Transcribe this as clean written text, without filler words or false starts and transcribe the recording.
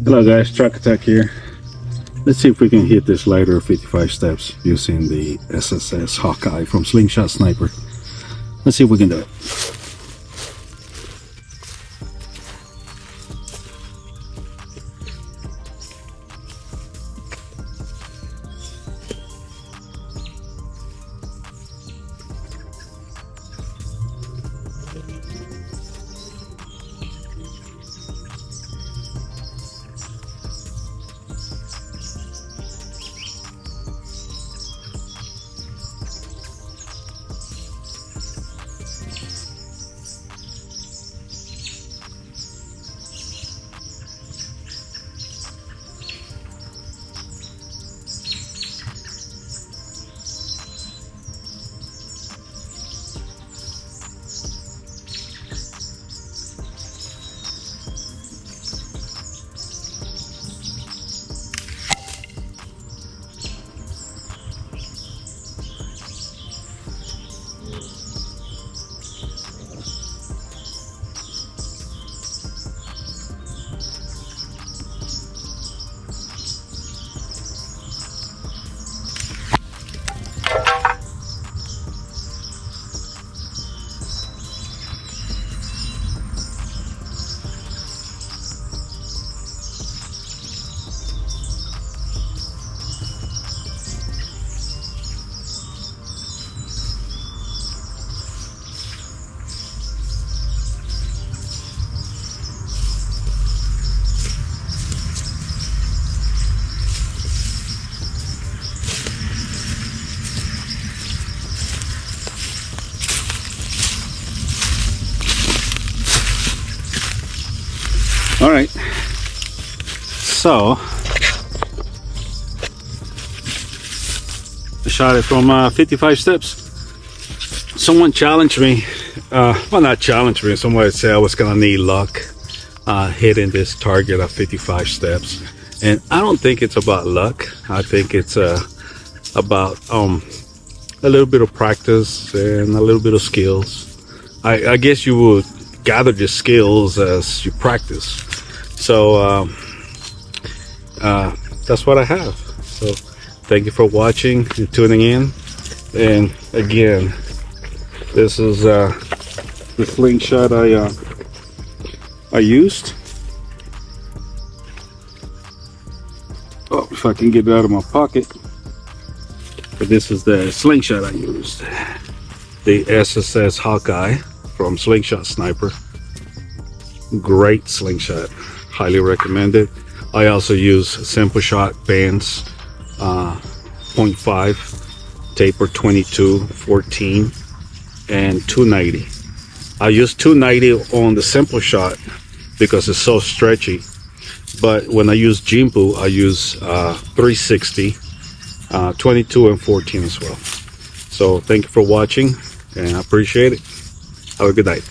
Hello guys, Truck Attack here. Let's see if we can hit this lighter 55 steps using the SSS Hawkeye from Slingshot Sniper. Let's see if we can do it. All right, so I shot it from 55 steps. Someone challenged me, well, not challenged me, someone said I was gonna need luck hitting this target at 55 steps, and I don't think it's about luck. I think it's about a little bit of practice and a little bit of skills. I guess you would gather your skills as you practice. So that's what I have. So thank you for watching and tuning in. And again, this is the slingshot I used. Oh, if I can get it out of my pocket. But this is the slingshot I used, the SSS Hawkeye from Slingshot Sniper. Great slingshot, highly recommended. I also use Simple Shot bands, 0.5, taper 22, 14, and 290. I use 290 on the Simple Shot because it's so stretchy, but when I use Jimbo, I use 360, 22 and 14 as well. So thank you for watching, and I appreciate it. Have a good night.